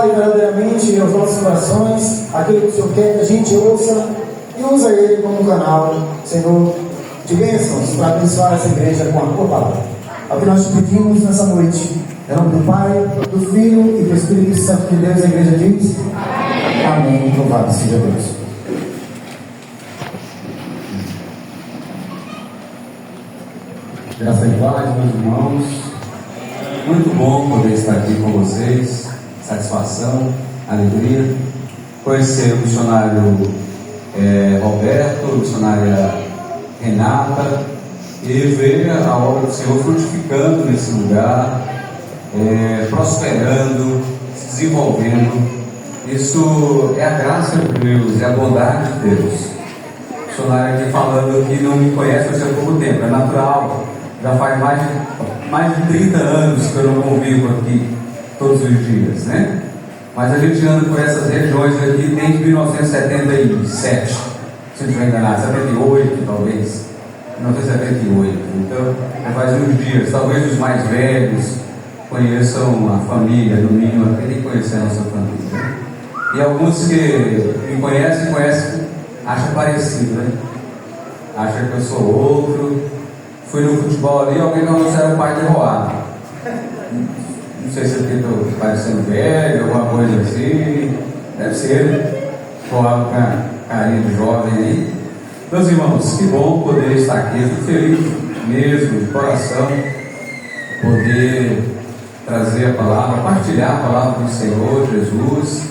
Verdadeiramente aos nossos corações, aquilo que o Senhor quer que a gente ouça, e usa ele como canal, Senhor, de bênçãos para abençoar essa igreja com a tua palavra. É o que nós te pedimos nessa noite, em nome do Pai, do Filho e do Espírito Santo de Deus. A igreja diz: amém. Louvado seja Deus. Graça e paz, meus irmãos. Muito bom poder estar aqui com vocês. Satisfação, alegria. Conhecer o missionário Roberto, a missionária Renata, e ver a obra do Senhor frutificando nesse lugar, prosperando, se desenvolvendo. Isso é a graça de Deus, é a bondade de Deus. O missionário aqui falando que não me conhece há pouco tempo, é natural. Já faz mais de 30 anos que eu não convivo aqui todos os dias, né? Mas a gente anda por essas regiões aqui desde 1977, se não estiver enganado, 78 talvez, 1978. Então, já faz uns dias. Talvez os mais velhos conheçam a família, no mínimo, até tem que conhecer a nossa família, né? E alguns que me conhecem, acham parecido, né? Acham que eu sou outro. Fui no futebol ali, alguém não era o pai de Roado. Não sei se eu estou parecendo velho, alguma coisa assim. Deve ser, né? Roado com a carinha de jovem aí. Meus irmãos, que bom poder estar aqui. Estou feliz mesmo, de coração, poder trazer a palavra, partilhar a palavra do Senhor Jesus.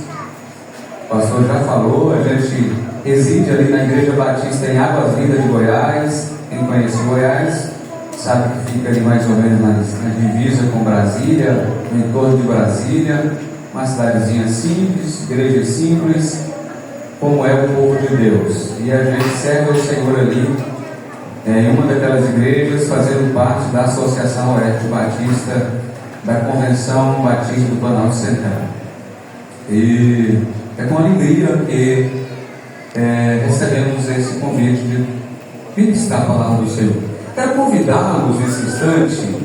O pastor já falou, a gente reside ali na Igreja Batista em Águas Lindas de Goiás. Quem conhece Goiás sabe que fica ali mais ou menos na divisa com Brasília, no entorno de Brasília, uma cidadezinha simples, igreja simples, como é o povo de Deus. E a gente serve ao Senhor ali, em uma daquelas igrejas, fazendo parte da Associação Oeste Batista, da Convenção Batista do Planalto Central. E é com alegria que recebemos esse convite de ministrar a palavra do Senhor. Quero convidá-los nesse instante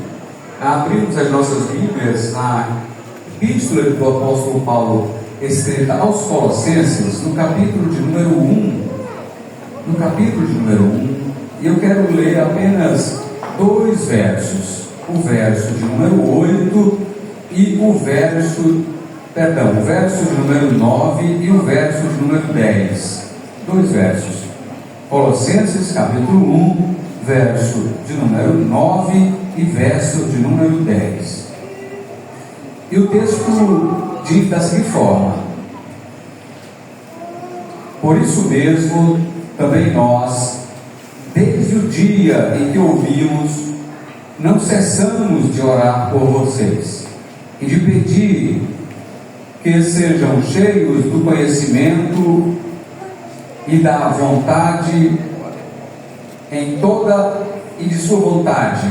a abrirmos as nossas Bíblias na Epístola do Apóstolo Paulo escrita aos Colossenses, no capítulo de número 1. No capítulo de número 1, e eu quero ler apenas dois versos: o verso de número 8 e o verso de número 9 e o verso de número 10. Dois versos. Colossenses capítulo 1, verso de número 9 e verso de número 10. E o texto diz da seguinte forma: por isso mesmo, também nós, desde o dia em que ouvimos, não cessamos de orar por vocês e de pedir que sejam cheios do conhecimento e da vontade e de sua vontade,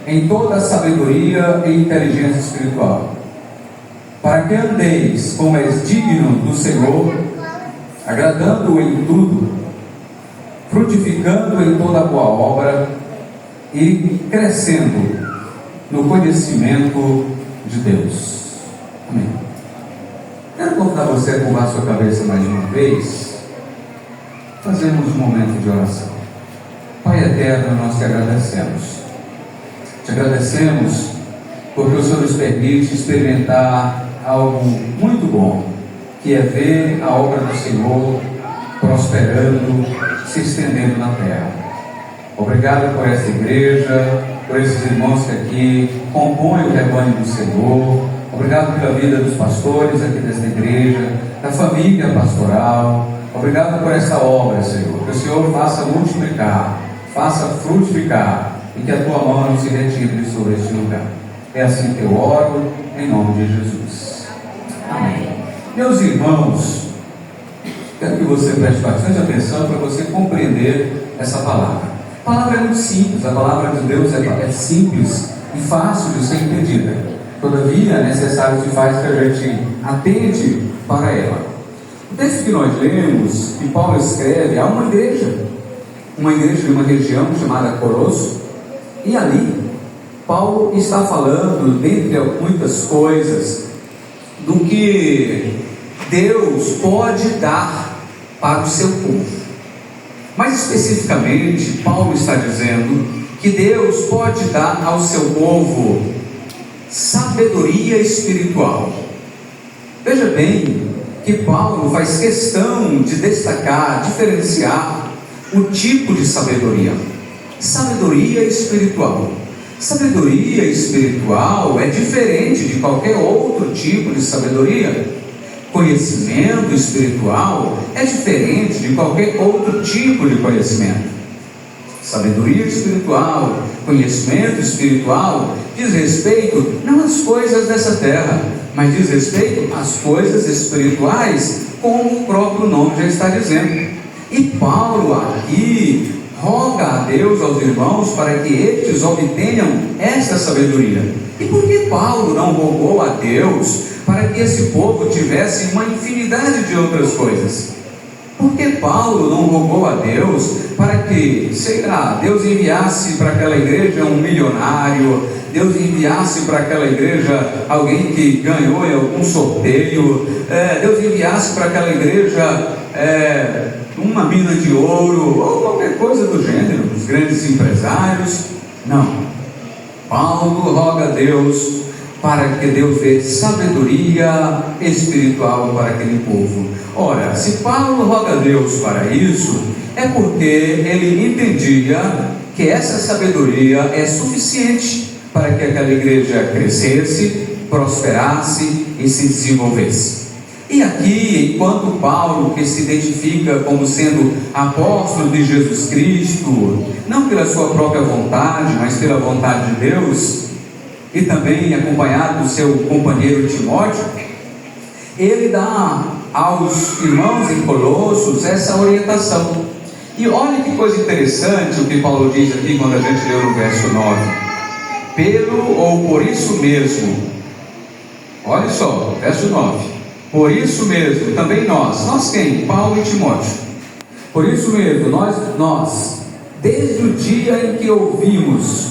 em toda a sabedoria e inteligência espiritual, para que andeis como és digno do Senhor, agradando-o em tudo, frutificando em toda boa obra e crescendo no conhecimento de Deus. Amém. Quero convidar você a curvar sua cabeça mais uma vez. Fazemos um momento de oração. Pai eterno, nós te agradecemos. Te agradecemos porque o Senhor nos permite experimentar algo muito bom, que é ver a obra do Senhor prosperando, se estendendo na terra. Obrigado por essa igreja, por esses irmãos que aqui compõem o rebanho do Senhor. Obrigado pela vida dos pastores aqui desta igreja, da família pastoral. Obrigado por essa obra, Senhor. Que o Senhor faça multiplicar, faça frutificar, e que a tua mão não se retire sobre este lugar. É assim que eu oro, em nome de Jesus. Amém. Meus irmãos, quero que você preste bastante atenção para você compreender essa palavra. A palavra é muito simples, a palavra de Deus é simples e fácil de ser entendida. Todavia, é necessário que faz que a gente atente para ela. O texto que nós lemos, que Paulo escreve a uma igreja de uma região chamada Colosso, e ali Paulo está falando, dentre muitas coisas, do que Deus pode dar para o seu povo. Mais especificamente, Paulo está dizendo que Deus pode dar ao seu povo sabedoria espiritual. Veja bem que Paulo faz questão de destacar, diferenciar o tipo de sabedoria. Sabedoria espiritual. Sabedoria espiritual é diferente de qualquer outro tipo de sabedoria. Conhecimento espiritual é diferente de qualquer outro tipo de conhecimento. Sabedoria espiritual, conhecimento espiritual, diz respeito não às coisas dessa terra, mas diz respeito às coisas espirituais, como o próprio nome já está dizendo. E Paulo aqui roga a Deus, aos irmãos, para que estes obtenham esta sabedoria. E por que Paulo não rogou a Deus para que esse povo tivesse uma infinidade de outras coisas? Por que Paulo não rogou a Deus para que, sei lá, Deus enviasse para aquela igreja um milionário, Deus enviasse para aquela igreja alguém que ganhou em algum sorteio, Deus enviasse para aquela igreja uma mina de ouro, ou qualquer coisa do gênero, os grandes empresários? Não. Paulo roga a Deus para que Deus dê sabedoria espiritual para aquele povo. Ora, se Paulo roga a Deus para isso, é porque ele entendia que essa sabedoria é suficiente para que aquela igreja crescesse, prosperasse e se desenvolvesse. E aqui, enquanto Paulo, que se identifica como sendo apóstolo de Jesus Cristo, não pela sua própria vontade, mas pela vontade de Deus, e também acompanhado do seu companheiro Timóteo, ele dá aos irmãos em Colossos essa orientação. E olha que coisa interessante o que Paulo diz aqui quando a gente leu no verso 9: pelo ou por isso mesmo, olha só, verso 9: por isso mesmo, também nós quem? Paulo e Timóteo. Por isso mesmo, nós, desde o dia em que ouvimos,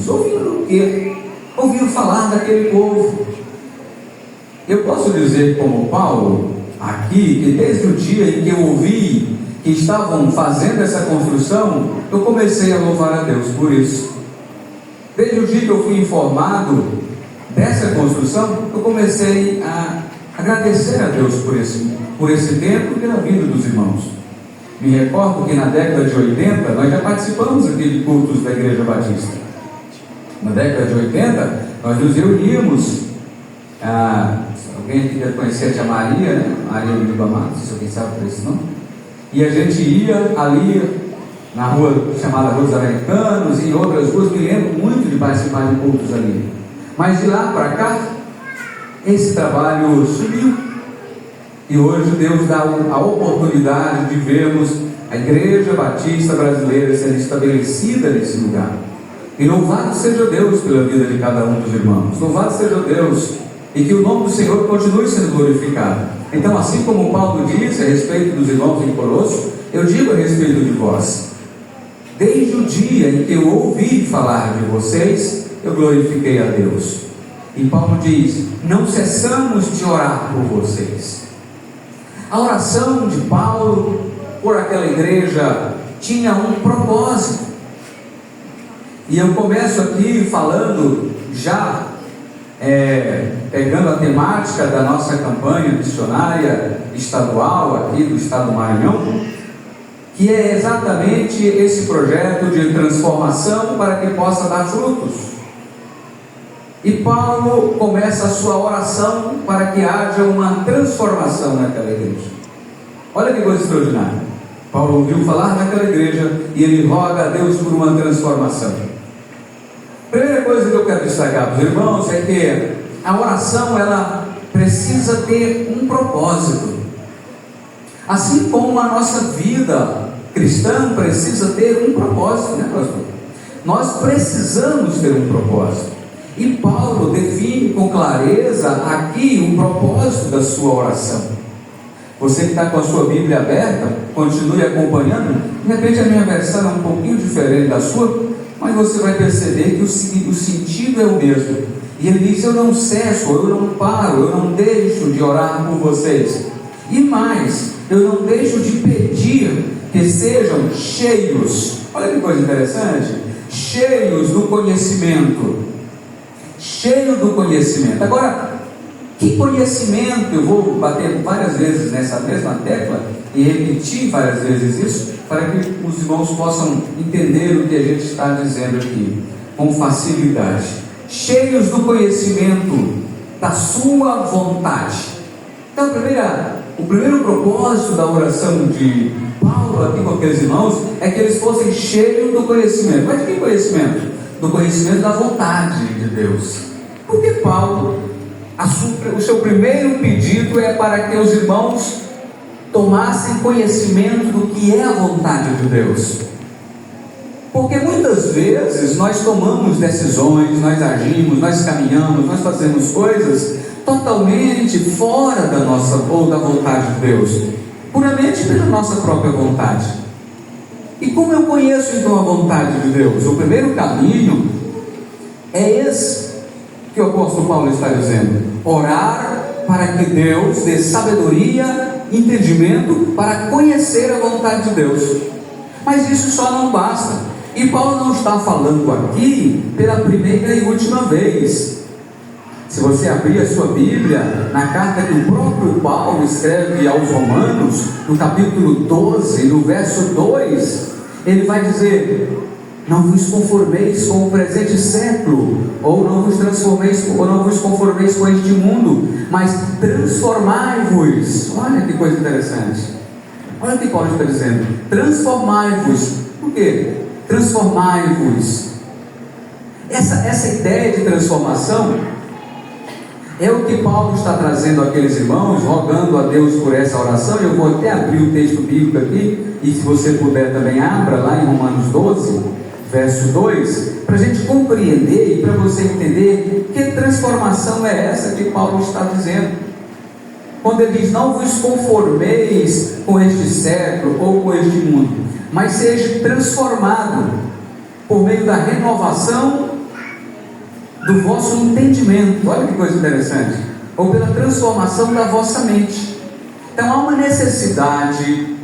ouvindo o quê? Ouvindo falar daquele povo. Eu posso dizer como Paulo, aqui, que desde o dia em que eu ouvi que estavam fazendo essa construção, eu comecei a louvar a Deus por isso. Desde o dia que eu fui informado dessa construção, eu comecei a agradecer a Deus por esse tempo e pela vida dos irmãos. Me recordo que na década de 80, nós já participamos aqui de cultos da Igreja Batista. Na década de 80, nós nos reuníamos, alguém aqui deve conhecer a tia Maria, né? Maria do Libamar, não sei se alguém sabe por esse nome. E a gente ia ali na rua chamada Rua dos Americanos e em outras ruas, me lembro muito de participar de cultos ali. Mas de lá para cá, esse trabalho sumiu. E hoje Deus dá a oportunidade de vermos a Igreja Batista Brasileira sendo estabelecida nesse lugar. E louvado seja Deus pela vida de cada um dos irmãos. Louvado seja Deus. E que o nome do Senhor continue sendo glorificado. Então, assim como Paulo disse a respeito dos irmãos em Colossos, eu digo a respeito de vós. Desde o dia em que eu ouvi falar de vocês, eu glorifiquei a Deus. E Paulo diz: não cessamos de orar por vocês. A oração de Paulo por aquela igreja tinha um propósito. E eu começo aqui falando já, pegando a temática da nossa campanha missionária estadual aqui do estado do Maranhão, que é exatamente esse projeto de transformação para que possa dar frutos. E Paulo começa a sua oração para que haja uma transformação naquela igreja. Olha que coisa extraordinária. Paulo ouviu falar naquela igreja e ele roga a Deus por uma transformação. Primeira coisa que eu quero destacar para os irmãos é que a oração, ela precisa ter um propósito. Assim como a nossa vida cristã precisa ter um propósito, né, pastor? Nós precisamos ter um propósito. E Paulo define com clareza aqui o propósito da sua oração. Você que está com a sua Bíblia aberta, continue acompanhando. De repente a minha versão é um pouquinho diferente da sua, mas você vai perceber que o sentido é o mesmo. E ele diz: eu não cesso, eu não paro, eu não deixo de orar por vocês. E mais, eu não deixo de pedir que sejam cheios. Olha que coisa interessante. Cheios do conhecimento. Cheio do conhecimento. Agora, que conhecimento? Eu vou bater várias vezes nessa mesma tecla e repetir várias vezes isso, para que os irmãos possam entender o que a gente está dizendo aqui com facilidade. Cheios do conhecimento da sua vontade. Então, o primeiro propósito da oração de Paulo aqui com aqueles irmãos é que eles fossem cheios do conhecimento. Mas de que conhecimento? Do conhecimento da vontade de Deus. Porque Paulo, o seu primeiro pedido é para que os irmãos tomassem conhecimento do que é a vontade de Deus. Porque muitas vezes nós tomamos decisões, nós agimos, nós caminhamos, nós fazemos coisas totalmente fora da nossa ou da vontade de Deus, puramente pela nossa própria vontade. E como eu conheço então a vontade de Deus? O primeiro caminho é esse que o apóstolo Paulo está dizendo: orar para que Deus dê sabedoria, entendimento para conhecer a vontade de Deus. Mas isso só não basta. E Paulo não está falando aqui pela primeira e última vez. Se você abrir a sua Bíblia, na carta que o próprio Paulo escreve aos Romanos, no capítulo 12, no verso 2, ele vai dizer: não vos conformeis com o presente século, ou não vos conformeis com este mundo, mas transformai-vos. Olha que coisa interessante. Olha o que Paulo está dizendo: transformai-vos. Por quê? Transformai-vos. Essa ideia de transformação é o que Paulo está trazendo àqueles irmãos, rogando a Deus por essa oração. Eu vou até abrir o texto bíblico aqui, e se você puder também abra lá em Romanos 12, verso 2, para a gente compreender e para você entender que transformação é essa que Paulo está dizendo. Quando ele diz: não vos conformeis com este século ou com este mundo, mas seja transformado por meio da renovação do vosso entendimento. Olha que coisa interessante. Ou pela transformação da vossa mente. Então há uma necessidade,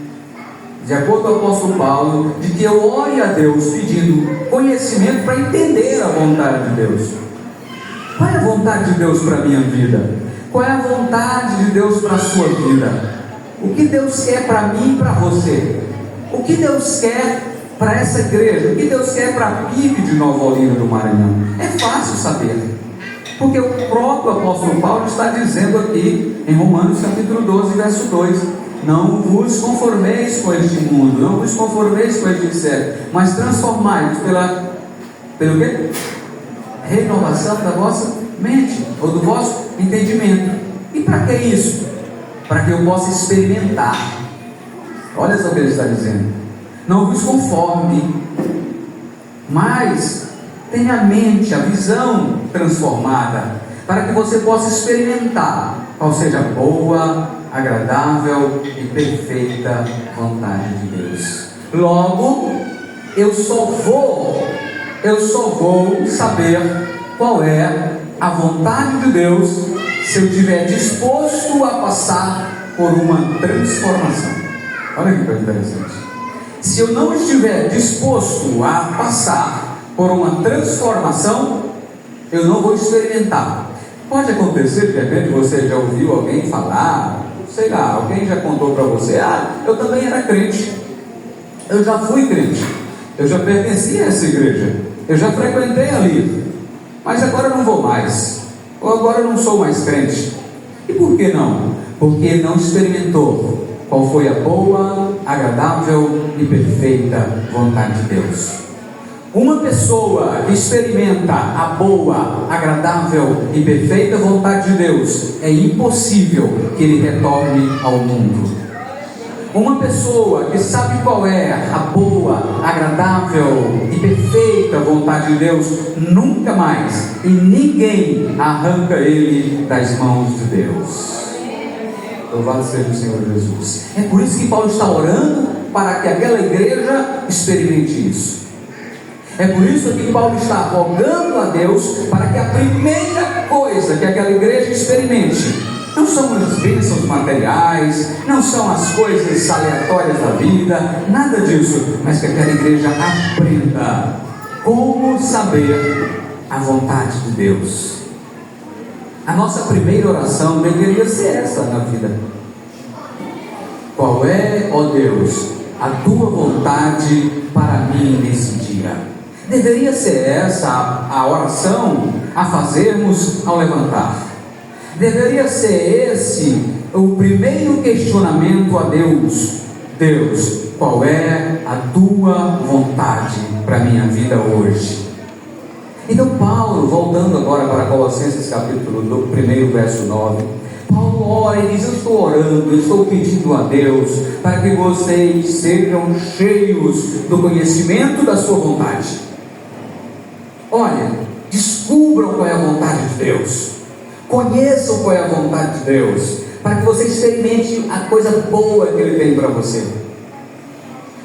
de acordo com o apóstolo Paulo, de que eu ore a Deus pedindo conhecimento para entender a vontade de Deus. Qual é a vontade de Deus para a minha vida? Qual é a vontade de Deus para a sua vida? O que Deus quer para mim e para você? O que Deus quer para essa igreja? O que Deus quer para a PIB de Nova Olinda do Maranhão? É fácil saber, porque o próprio apóstolo Paulo está dizendo aqui em Romanos capítulo 12, verso 2: não vos conformeis com este mundo, não vos conformeis com este século, mas transformai-vos pelo quê? Renovação da vossa mente, ou do vosso entendimento. E para que isso? Para que eu possa experimentar. Olha só o que ele está dizendo: não vos conforme, mas tenha a mente, a visão transformada, para que você possa experimentar qual seja a boa, agradável e perfeita vontade de Deus. Logo, eu só vou saber qual é a vontade de Deus se eu estiver disposto a passar por uma transformação. Olha que coisa interessante. Se eu não estiver disposto a passar por uma transformação, eu não vou experimentar. Pode acontecer, de repente, você já ouviu alguém falar, sei lá, alguém já contou para você: eu também era crente, eu já fui crente, eu já pertencia a essa igreja, eu já frequentei ali, mas agora eu não vou mais, ou agora eu não sou mais crente. E por que não? Porque não experimentou qual foi a boa, agradável e perfeita vontade de Deus. Uma pessoa que experimenta a boa, agradável e perfeita vontade de Deus, é impossível que ele retorne ao mundo. Uma pessoa que sabe qual é a boa, agradável e perfeita vontade de Deus, nunca mais e ninguém arranca ele das mãos de Deus. Louvado seja o Senhor Jesus. É por isso que Paulo está orando para que aquela igreja experimente isso. É por isso que Paulo está rogando a Deus para que a primeira coisa que aquela igreja experimente não são as bênçãos materiais, não são as coisas aleatórias da vida, nada disso, mas que aquela igreja aprenda como saber a vontade de Deus. A nossa primeira oração deveria ser essa na vida: qual é, ó Deus, a tua vontade para mim nesse dia? Deveria ser essa a oração a fazermos ao levantar. Deveria ser esse o primeiro questionamento a Deus: Deus, qual é a tua vontade para a minha vida hoje? Então Paulo, voltando agora para Colossenses capítulo 1, verso 9, Paulo ora e diz: eu estou orando, eu estou pedindo a Deus para que vocês sejam cheios do conhecimento da sua vontade. Olha, descubram qual é a vontade de Deus, conheçam qual é a vontade de Deus, para que você experimente a coisa boa que Ele tem para você,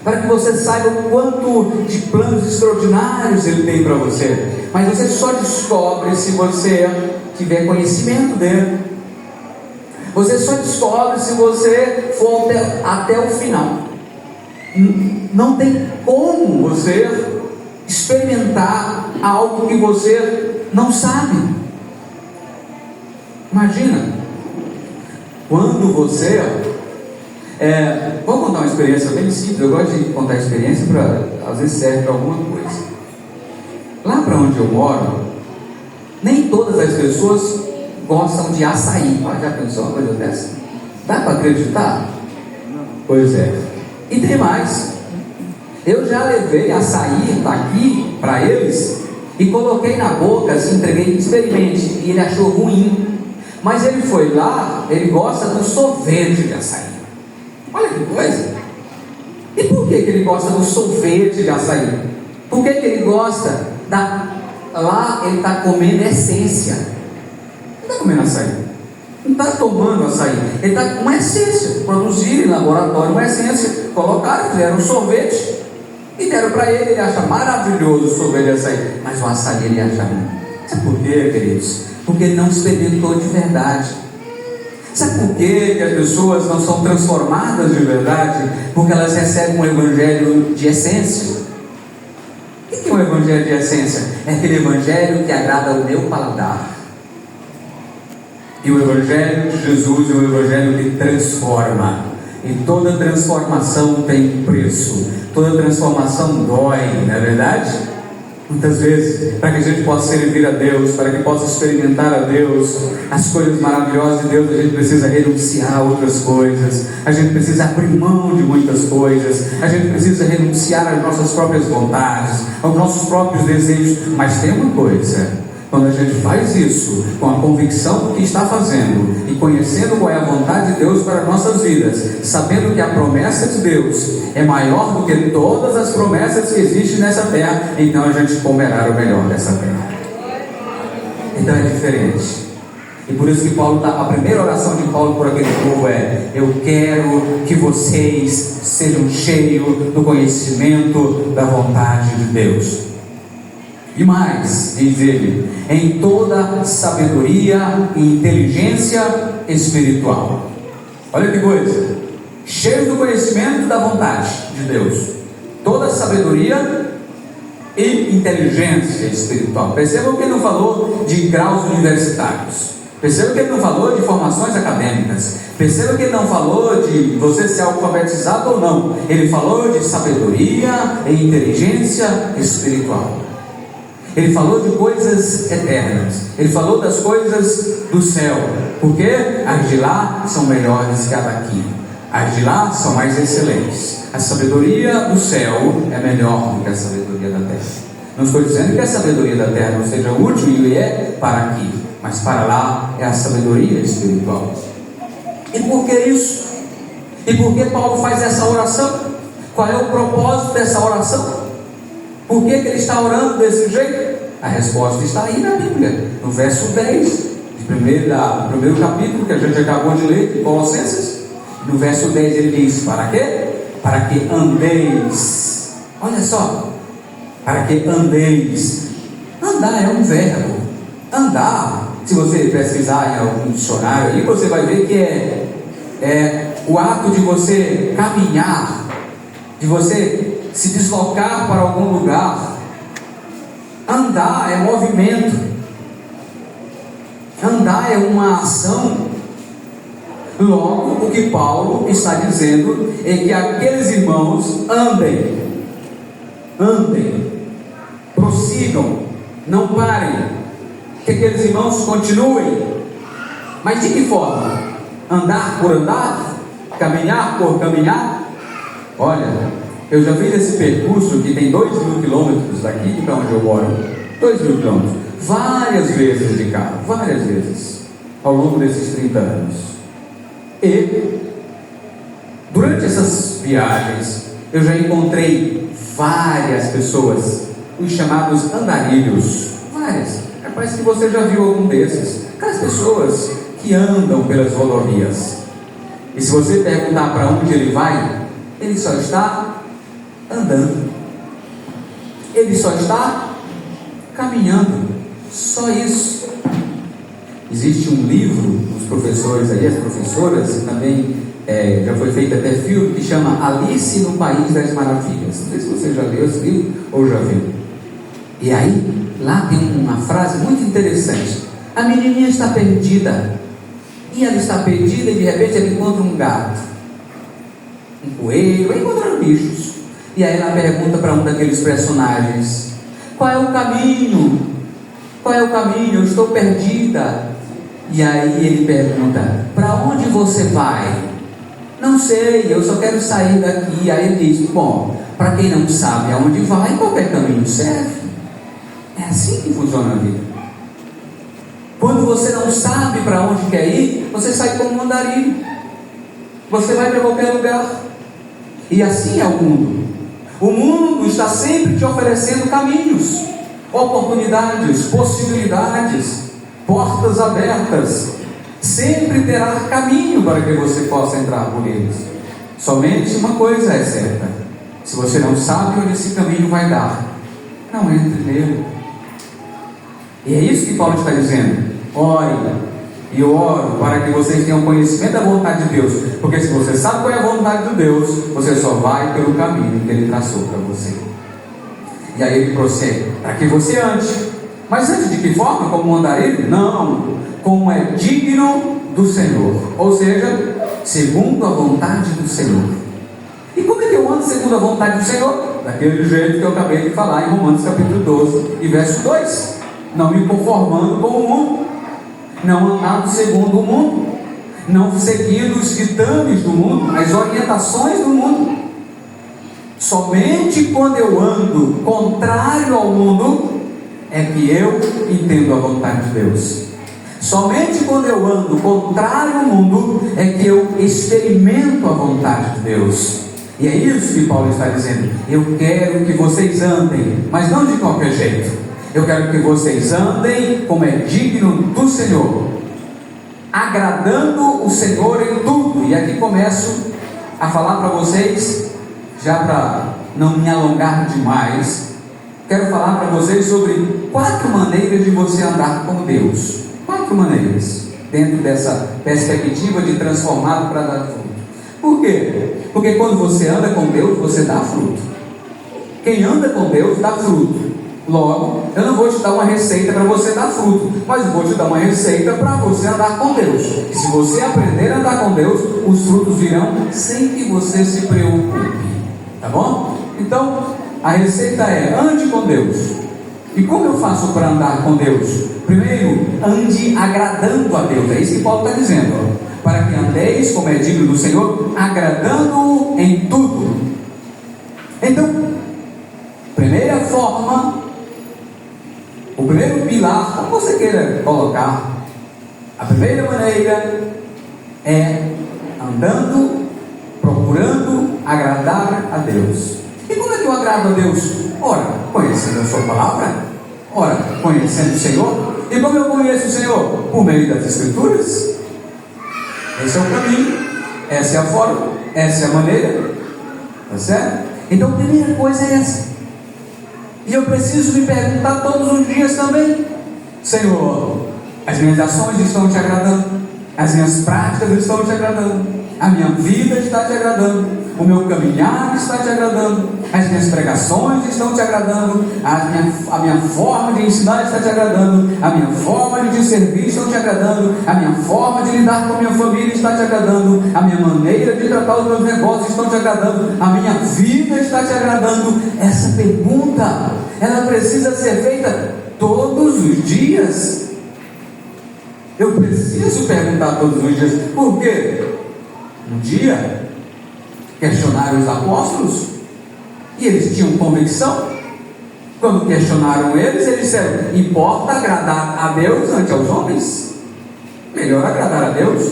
para que você saiba o quanto de planos extraordinários Ele tem para você. Mas você só descobre se você tiver conhecimento dele. Você só descobre se você for até o final. Não tem como você experimentar algo que você não sabe. Imagina quando você vou contar uma experiência bem simples. Eu gosto de contar experiência para, às vezes, serve para alguma coisa. Lá para onde eu moro, nem todas as pessoas gostam de açaí. Já pensou uma coisa dessa? Dá para acreditar? Pois é. E tem mais. Eu já levei açaí daqui para eles e coloquei na boca, assim, entreguei, experimente, e ele achou ruim. Mas ele foi lá, ele gosta do sorvete de açaí. Olha que coisa. E por que ele gosta do sorvete de açaí? Por que ele gosta lá ele está comendo essência? Não está comendo açaí, não está tomando açaí, ele está com uma essência. Produziram em laboratório uma essência, colocaram, fizeram um sorvete e deram para ele. Ele acha maravilhoso o sorvete de açaí, mas o açaí ele acha ruim. Sabe por quê, queridos? Porque ele não experimentou de verdade. Sabe por quê que as pessoas não são transformadas de verdade? Porque elas recebem um evangelho de essência. O que é um evangelho de essência? É aquele evangelho que agrada ao meu paladar. E o evangelho de Jesus é um evangelho que transforma. E toda transformação tem preço. Toda transformação dói, não é verdade? Muitas vezes, para que a gente possa servir a Deus, para que possa experimentar a Deus, as coisas maravilhosas de Deus, a gente precisa renunciar a outras coisas, a gente precisa abrir mão de muitas coisas, a gente precisa renunciar às nossas próprias vontades, aos nossos próprios desejos. Mas tem uma coisa: quando a gente faz isso com a convicção do que está fazendo e conhecendo qual é a vontade de Deus para as nossas vidas, sabendo que a promessa de Deus é maior do que todas as promessas que existem nessa terra, então a gente comerá o melhor dessa terra. Então é diferente. E por isso que a primeira oração de Paulo por aquele povo é: eu quero que vocês sejam cheios do conhecimento da vontade de Deus. E mais, diz ele, em toda sabedoria e inteligência espiritual. Olha que coisa: cheio do conhecimento da vontade de Deus, toda sabedoria e inteligência espiritual. Percebam que ele não falou de graus universitários. Percebam que ele não falou de formações acadêmicas. Percebam que ele não falou de você ser alfabetizado ou não. Ele falou de sabedoria e inteligência espiritual. Ele falou de coisas eternas. Ele falou das coisas do céu. Porque as de lá são melhores que a daqui. As de lá são mais excelentes. A sabedoria do céu é melhor do que a sabedoria da terra. Não estou dizendo que a sabedoria da terra não seja útil, e é para aqui, mas para lá é a sabedoria espiritual. E por que isso? E por que Paulo faz essa oração? Qual é o propósito dessa oração? Por que ele está orando desse jeito? A resposta está aí na Bíblia, no verso 10 do primeiro capítulo que a gente acabou de ler, de Colossenses. No verso 10 ele diz: para quê? Para que andeis. Olha só, para que andeis. Andar é um verbo. Andar, se você pesquisar em algum dicionário aí, você vai ver que é o ato de você caminhar, de você se deslocar para algum lugar. Andar é movimento. Andar é uma ação. Logo, o que Paulo está dizendo é que aqueles irmãos andem, prossigam, não parem, que aqueles irmãos continuem. Mas de que forma? Andar por andar? Caminhar por caminhar? Olha, eu já fiz esse percurso que tem 2.000 quilômetros daqui para onde eu moro, 2.000 quilômetros, várias vezes de carro, várias vezes, ao longo desses 30 anos. E durante essas viagens eu já encontrei várias pessoas, os chamados andarilhos, várias. Parece que você já viu algum desses, aquelas pessoas que andam pelas rodovias. E se você perguntar para onde ele vai, ele só está andando, ele só está caminhando, só isso. Existe um livro, os professores aí, as professoras, e também já foi feito até filme, que chama Alice no País das Maravilhas. Não sei se você já leu esse livro ou já viu. E aí, lá tem uma frase muito interessante. A menininha está perdida, e ela está perdida, e de repente ela encontra um gato, um coelho, vai encontrando bichos. E aí ela pergunta para um daqueles personagens: qual é o caminho? Qual é o caminho? Eu estou perdida. E aí ele pergunta: para onde você vai? Não sei, eu só quero sair daqui. Aí ele diz: bom, para quem não sabe aonde vai, qualquer caminho serve. É assim que funciona a vida. Quando você não sabe para onde quer ir, você sai como um andarilho, você vai para qualquer lugar. E assim é o mundo. O mundo está sempre te oferecendo caminhos, oportunidades, possibilidades, portas abertas. Sempre terá caminho para que você possa entrar por eles. Somente uma coisa é certa: se você não sabe onde esse caminho vai dar, não entre nele. E é isso que Paulo está dizendo: ore, e eu oro para que vocês tenham conhecimento da vontade de Deus, porque se você sabe qual é a vontade de Deus, você só vai pelo caminho que Ele traçou para você. E aí ele prossegue: para que você ande. Mas antes de que forma? Como um andarilho? Não, como é digno do Senhor, ou seja, segundo a vontade do Senhor. E como é que eu ando segundo a vontade do Senhor? Daquele jeito que eu acabei de falar em Romanos capítulo 12 e verso 2: não me conformando com o mundo, não andando segundo o mundo, não seguindo os ditames do mundo, as orientações do mundo. Somente quando eu ando contrário ao mundo é que eu entendo a vontade de Deus. Somente quando eu ando contrário ao mundo é que eu experimento a vontade de Deus. E é isso que Paulo está dizendo: eu quero que vocês andem, mas não de qualquer jeito. Eu quero que vocês andem como é digno do Senhor, agradando o Senhor em tudo. E aqui começo a falar para vocês, já para não me alongar demais, quero falar para vocês sobre 4 maneiras de você andar com Deus. 4 maneiras, dentro dessa perspectiva de transformado para dar fruto. Por quê? Porque quando você anda com Deus, você dá fruto. Quem anda com Deus dá fruto. Logo, eu não vou te dar uma receita para você dar fruto, mas eu vou te dar uma receita para você andar com Deus. E se você aprender a andar com Deus, os frutos virão sem que você se preocupe. Tá bom? Então, a receita é: ande com Deus. E como eu faço para andar com Deus? Primeiro, ande agradando a Deus. É isso que Paulo está dizendo, ó. Para que andeis como é digno do Senhor, agradando-o em tudo. Então, primeira forma, o primeiro pilar, como você queira colocar, a primeira maneira é andando, procurando agradar a Deus. E como é que eu agrado a Deus? Ora, conhecendo a sua palavra, ora, conhecendo o Senhor. E como eu conheço o Senhor? Por meio das Escrituras. Esse é o caminho, essa é a forma, essa é a maneira, tá certo? Então a primeira coisa é essa: E eu preciso me perguntar todos os dias também: Senhor, as minhas ações estão te agradando? As minhas práticas estão te agradando? A minha vida está te agradando? O meu caminhar está te agradando? As minhas pregações estão te agradando? A minha forma de ensinar está te agradando? A minha forma de te servir está te agradando? A minha forma de lidar com a minha família está te agradando? A minha maneira de tratar os meus negócios estão te agradando? A minha vida está te agradando? Essa pergunta, ela precisa ser feita todos os dias. Eu preciso perguntar todos os dias. Por quê? Um dia questionaram os apóstolos e eles tinham convicção. Quando questionaram eles disseram: importa agradar a Deus ante aos homens? Melhor agradar a Deus.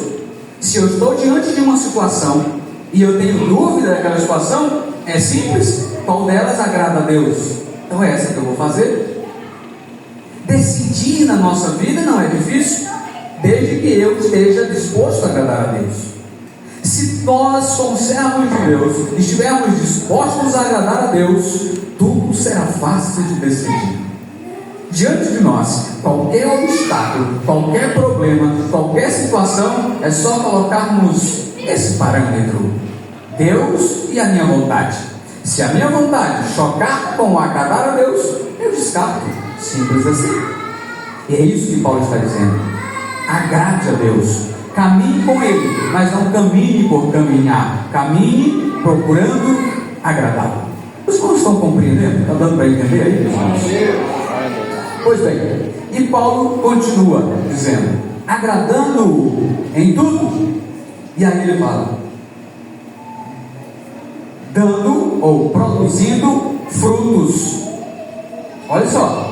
Se eu estou diante de uma situação e eu tenho dúvida daquela situação, é simples: qual delas agrada a Deus? Então é essa que eu vou fazer. Decidir na nossa vida não é difícil, desde que eu esteja disposto a agradar a Deus. Se nós, como servos de Deus, estivermos dispostos a agradar a Deus, tudo será fácil de decidir. Diante de nós, qualquer obstáculo, qualquer problema, qualquer situação, é só colocarmos esse parâmetro: Deus e a minha vontade. Se a minha vontade chocar com o agradar a Deus, eu descarto. Simples assim. E é isso que Paulo está dizendo: agrade a Deus. Caminhe com Ele, mas não caminhe por caminhar. Caminhe procurando agradá-lo. Os irmãos estão compreendendo? Está dando para entender aí, irmãos? Pois bem, e Paulo continua dizendo: agradando-o em tudo. E aí ele fala: dando ou produzindo frutos. Olha só.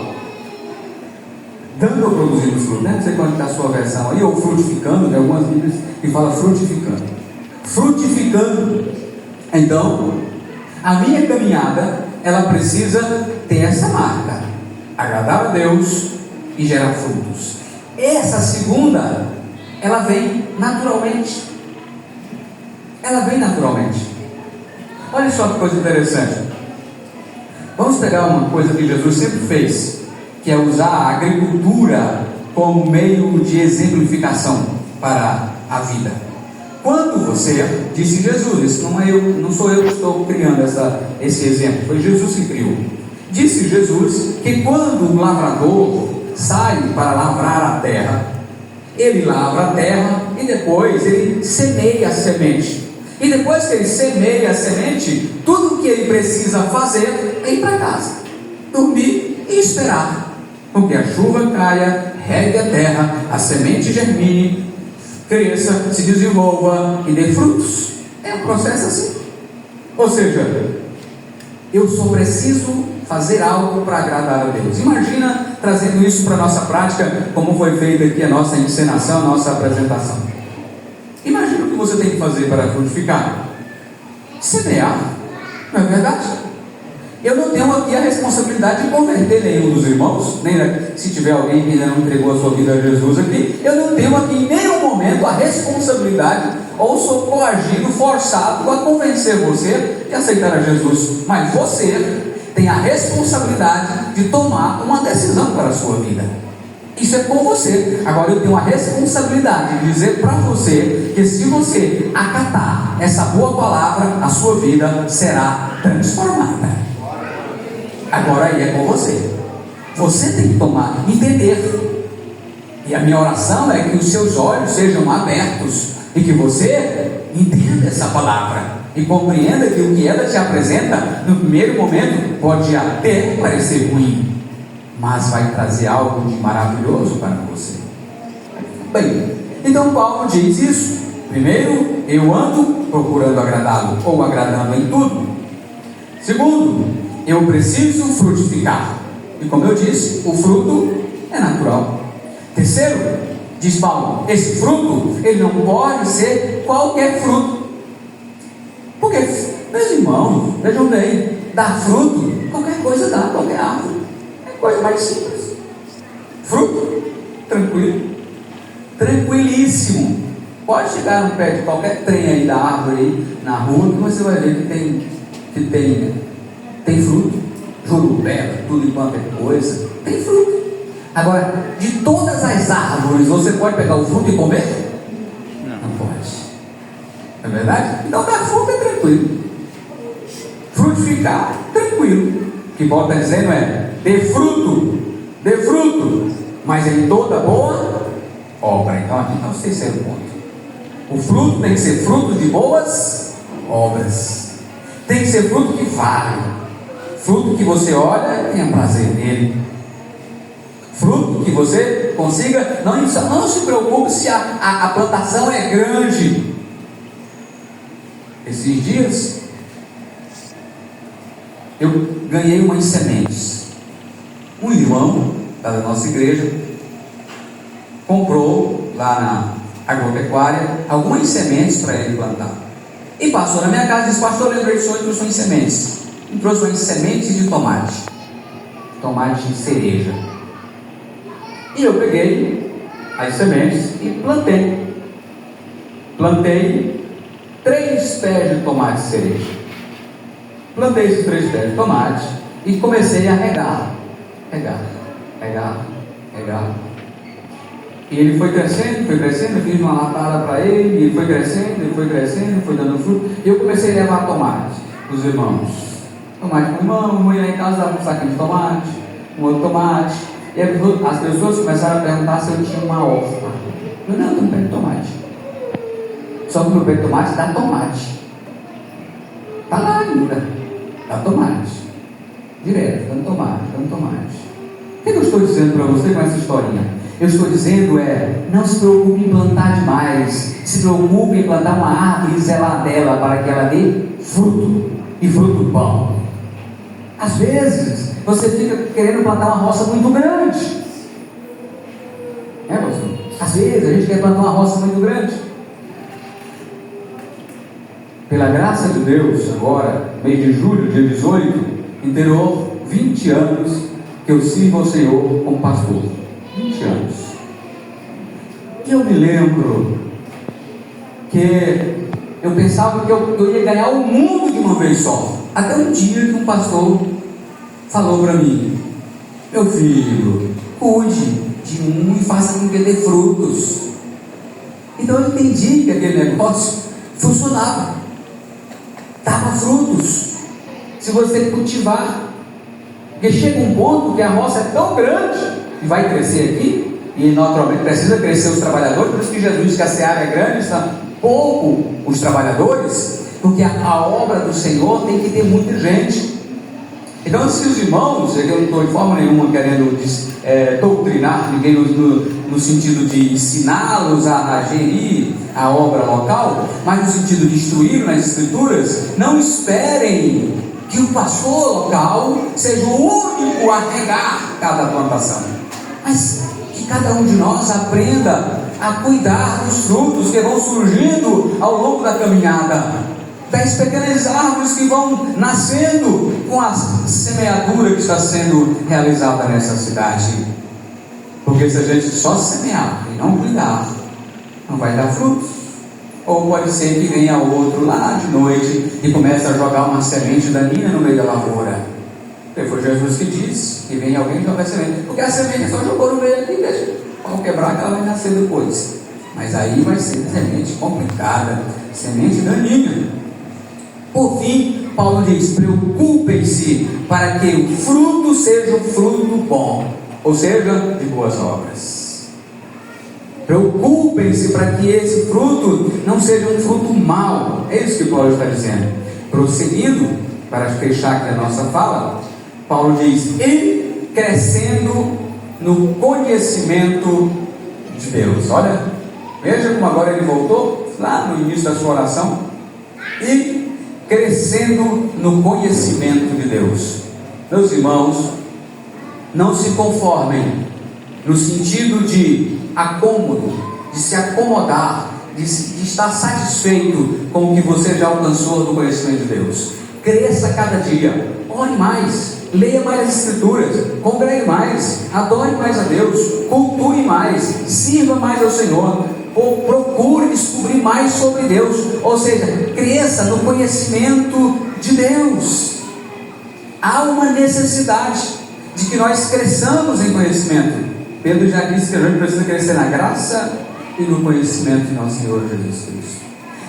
Dando ou produzindo fruto, né? Não sei quando está a sua versão aí, ou frutificando, tem algumas Bíblias que falam frutificando. Frutificando. Então, a minha caminhada, ela precisa ter essa marca: agradar a Deus e gerar frutos. Essa segunda, ela vem naturalmente. Ela vem naturalmente. Olha só que coisa interessante. Vamos pegar uma coisa que Jesus sempre fez, que é usar a agricultura como meio de exemplificação para a vida. Quando você, disse Jesus, isso não sou eu que estou criando esse exemplo, foi Jesus que criou. Disse Jesus que quando um lavrador sai para lavrar a terra, ele lavra a terra e depois ele semeia a semente. E depois que ele semeia a semente, tudo o que ele precisa fazer é ir para casa, dormir e esperar, porque a chuva caia, regue a terra, a semente germine, cresça, se desenvolva e dê frutos. É um processo assim. Ou seja, eu só preciso fazer algo para agradar a Deus. Imagina trazendo isso para a nossa prática, como foi feita aqui a nossa encenação, a nossa apresentação. Imagina o que você tem que fazer para frutificar: semear, não é verdade? Eu não tenho aqui a responsabilidade de converter nenhum dos irmãos, nem se tiver alguém que ainda não entregou a sua vida a Jesus aqui, eu não tenho aqui em nenhum momento a responsabilidade, ou sou coagido, forçado a convencer você de aceitar a Jesus. Mas você tem a responsabilidade de tomar uma decisão para a sua vida. Isso é com você. Agora eu tenho a responsabilidade de dizer para você que se você acatar essa boa palavra, a sua vida será transformada. Agora aí é com você. Você tem que tomar, entender. E a minha oração é que os seus olhos sejam abertos e que você entenda essa palavra e compreenda que o que ela te apresenta no primeiro momento pode até parecer ruim, mas vai trazer algo de maravilhoso para você. Bem, então Paulo diz isso. Primeiro, eu ando procurando agradá-lo, ou agradando em tudo. Segundo, eu preciso frutificar. E como eu disse, o fruto é natural. Terceiro, diz Paulo, esse fruto, ele não pode ser qualquer fruto. Porque, meus irmãos, vejam bem, dar fruto, qualquer coisa dá, qualquer árvore. É coisa mais simples. Fruto, tranquilo, tranquilíssimo. Pode chegar no pé de qualquer trem aí da árvore aí, na rua, que você vai ver que tem fruto. turubela, tudo enquanto é coisa, tem fruto. Agora, de todas as árvores, você pode pegar o fruto e comer? Não pode. Não é verdade? Então dar fruto é tranquilo. Frutificar, tranquilo. O que Paulo está dizendo é: dê fruto, mas em toda boa obra. Então aqui está o terceiro ponto. O fruto tem que ser fruto de boas obras. Tem que ser fruto que vale. Fruto que você olha e tenha prazer nele. Fruto que você consiga, não se preocupe se a plantação é grande. Esses dias eu ganhei umas sementes. Um irmão da nossa igreja comprou lá na agropecuária algumas sementes para ele plantar. E passou na minha casa e disse: pastor, lembrei do senhor e trouxe umas sementes. E trouxe umas sementes de tomate de cereja. E eu peguei as sementes e plantei. Plantei 3 pés de tomate cereja. Plantei esses 3 pés de tomate e comecei a regar. E ele foi crescendo, eu fiz uma latada para ele, e ele foi crescendo, foi dando fruto. E eu comecei a levar tomate para os irmãos. Tomate para o irmão, ia lá em casa, dava um saquinho de tomate, um outro tomate. E as pessoas começaram a perguntar se eu tinha uma horta. Eu não tenho pé de tomate. Só que o meu pé de tomate dá tomate. Está lá ainda. Dá tomate. Direto, dando tomate. O que eu estou dizendo para você com essa historinha? Eu estou dizendo não se preocupe em plantar demais. Se preocupe em plantar uma árvore e zelar dela para que ela dê fruto. E fruto bom. Às vezes você fica querendo plantar uma roça muito grande. Pastor? Às vezes a gente quer plantar uma roça muito grande. Pela graça de Deus, agora, mês de julho, dia 18, inteirou 20 anos que eu sirvo ao Senhor como pastor. 20 anos. E eu me lembro que eu pensava que eu ia ganhar o mundo de uma vez só. Até um dia que um pastor falou para mim: meu filho, cuide de um e faça com que dê frutos. Então eu entendi que aquele negócio funcionava, dava frutos, se você cultivar. Porque chega um ponto que a roça é tão grande e vai crescer aqui, e naturalmente precisa crescer os trabalhadores. Por isso que Jesus diz que a seara é grande, são pouco os trabalhadores, porque a obra do Senhor tem que ter muita gente. Então, se os irmãos, eu não estou de forma nenhuma querendo doutrinar ninguém no sentido de ensiná-los a gerir a obra local, mas no sentido de instruir nas escrituras, não esperem que o pastor local seja o único a regar cada plantação, mas que cada um de nós aprenda a cuidar dos frutos que vão surgindo ao longo da caminhada, das pequenas árvores que vão nascendo com a semeadura que está sendo realizada nessa cidade. Porque se a gente só semear e não cuidar, não vai dar frutos. Ou pode ser que venha outro lá de noite e comece a jogar uma semente daninha no meio da lavoura. Porque foi Jesus que disse que vem alguém e joga a semente. Porque a semente só jogou no meio aqui, deixa ao quebrar que ela vai nascer depois. Mas aí vai ser semente complicada, semente daninha. Por fim, Paulo diz: preocupem-se para que o fruto seja um fruto bom, ou seja, de boas obras. Preocupem-se para que esse fruto não seja um fruto mau. É isso que Paulo está dizendo. Prosseguindo, para fechar aqui a nossa fala, Paulo diz: e crescendo no conhecimento de Deus. Olha, veja como agora ele voltou lá no início da sua oração. E crescendo no conhecimento de Deus. Meus irmãos, não se conformem no sentido de acômodo, de se acomodar, de estar satisfeito com o que você já alcançou no conhecimento de Deus. Cresça cada dia, ore mais, leia mais as escrituras, congregue mais, adore mais a Deus, cultue mais, sirva mais ao Senhor, ou procure descobrir mais sobre Deus, ou seja, cresça no conhecimento de Deus. há uma necessidade de que nós cresçamos em conhecimento. Pedro já disse que a gente precisa crescer na graça e no conhecimento de nosso Senhor Jesus Cristo.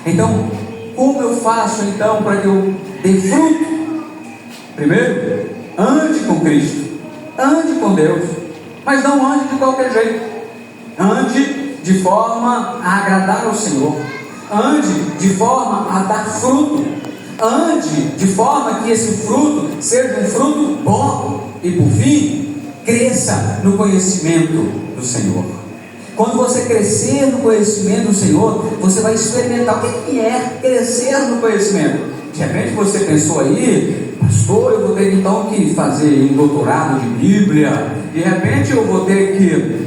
Então, como eu faço então para que eu dê fruto? Primeiro, ande com Cristo, ande com Deus, mas não ande de qualquer jeito. Ande de forma a agradar ao Senhor, ande de forma a dar fruto, ande de forma que esse fruto seja um fruto bom e, por fim, cresça no conhecimento do Senhor. Quando você crescer no conhecimento do Senhor, você vai experimentar o que é crescer no conhecimento. De repente você pensou aí, pastor, eu vou ter então que fazer um doutorado de Bíblia, de repente eu vou ter que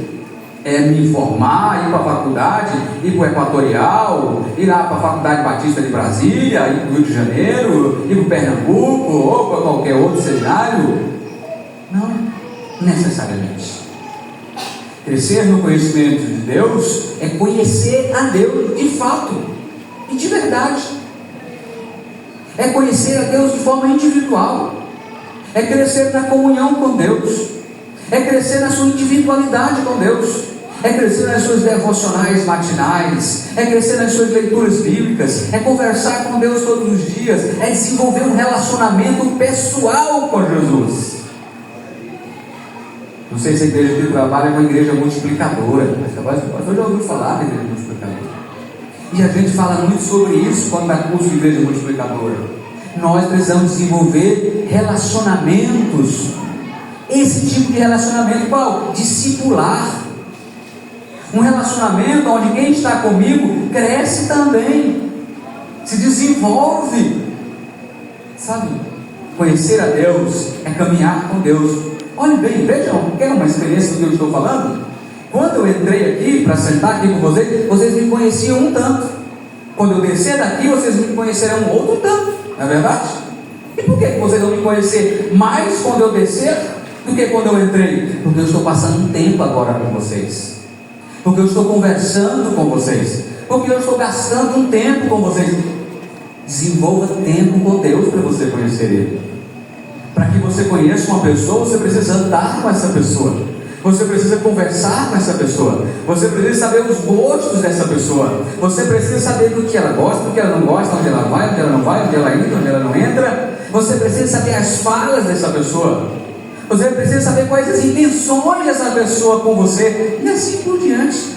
me informar, ir para a faculdade, ir para o Equatorial, ir lá para a Faculdade Batista de Brasília, ir para o Rio de Janeiro, ir para o Pernambuco, ou para qualquer outro cenário. Não necessariamente. Crescer no conhecimento de Deus é conhecer a Deus de fato e de verdade. É conhecer a Deus de forma individual. É crescer na comunhão com Deus. É crescer na sua individualidade com Deus. É crescer nas suas devocionais matinais. É crescer nas suas leituras bíblicas. É conversar com Deus todos os dias. É desenvolver um relacionamento pessoal com Jesus. Não sei se a igreja que trabalha é uma igreja multiplicadora, mas eu já ouviu falar da igreja multiplicadora. E a gente fala muito sobre isso quando dá curso de igreja multiplicadora. Nós precisamos desenvolver relacionamentos. Esse tipo de relacionamento qual? Discipular. Um relacionamento onde quem está comigo cresce também, se desenvolve. Sabe? Conhecer a Deus é caminhar com Deus. Olhe bem, vejam, quer uma experiência do que eu estou falando? Quando eu entrei aqui para sentar aqui com vocês, vocês me conheciam um tanto. Quando eu descer daqui, vocês me conhecerão um outro tanto, não é verdade? E por que vocês vão me conhecer mais quando eu descer do que quando eu entrei? Porque eu estou passando um tempo agora com vocês, porque eu estou conversando com vocês, porque eu estou gastando um tempo com vocês. Desenvolva tempo com Deus para você conhecer Ele. Para que você conheça uma pessoa, você precisa andar com essa pessoa, você precisa conversar com essa pessoa, você precisa saber os gostos dessa pessoa, você precisa saber do que ela gosta, do que ela não gosta, onde ela vai, onde ela não vai, onde ela entra, onde ela não entra. Você precisa saber as falas dessa pessoa, você precisa saber quais as intenções dessa pessoa com você, e assim por diante.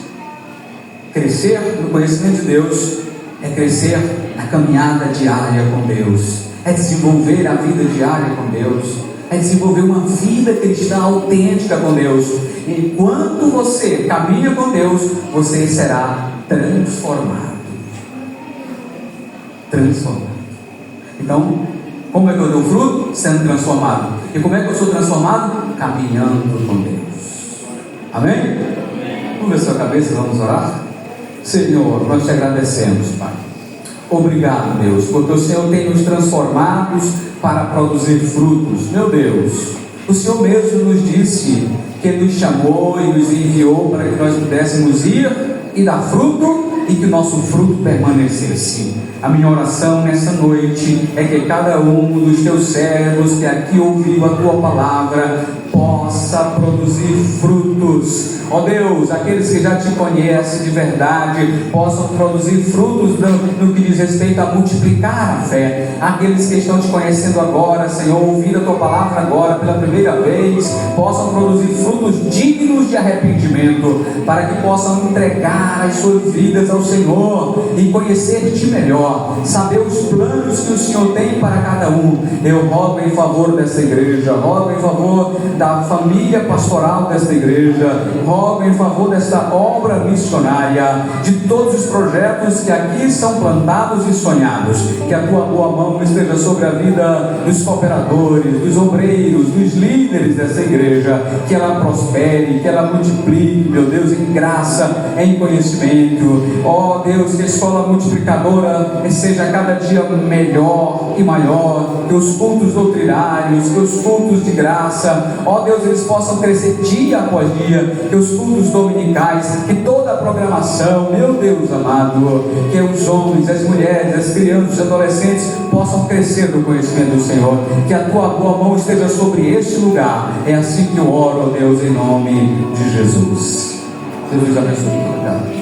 Crescer no conhecimento de Deus é crescer na caminhada diária com Deus, é desenvolver a vida diária com Deus, é desenvolver uma vida cristã autêntica com Deus. Enquanto você caminha com Deus, você será transformado. Então, como é que eu dou fruto? Sendo transformado. E como é que eu sou transformado? Caminhando com Deus. Amém? Vamos ver sua cabeça, vamos orar? Senhor, nós te agradecemos, Pai. Obrigado, Deus, porque o Senhor tem nos transformados para produzir frutos. Meu Deus, o Senhor mesmo nos disse que nos chamou e nos enviou para que nós pudéssemos ir e dar fruto e que o nosso fruto permanecesse. A minha oração nessa noite é que cada um dos teus servos que aqui ouviu a tua palavra possa produzir frutos. Ó Deus, aqueles que já te conhecem de verdade possam produzir frutos no que diz respeito a multiplicar a fé. Aqueles que estão te conhecendo agora, Senhor, ouvindo a tua palavra agora pela primeira vez, possam produzir frutos dignos de arrependimento, para que possam entregar as suas vidas ao Senhor e conhecer-te melhor, saber os planos que o Senhor tem para cada um. Eu rogo em favor dessa igreja, rogo em favor da família pastoral desta igreja, rogo em favor desta obra missionária, de todos os projetos que aqui são plantados e sonhados. Que a tua boa mão esteja sobre a vida dos cooperadores, dos obreiros, dos líderes dessa igreja, que ela prospere, que ela multiplique, meu Deus, em graça, em conhecimento. Ó Deus, que a escola multiplicadora seja cada dia melhor e maior, que os cultos doutrinários, que os cultos de graça, ó Deus, eles possam crescer dia após dia, que os cultos dominicais, que toda a programação, meu Deus amado, que os homens, as mulheres, as crianças, os adolescentes possam crescer no conhecimento do Senhor, que a tua boa mão esteja sobre este lugar. É assim que eu oro, ó Deus, em nome de Jesus. Deus abençoe. Obrigado.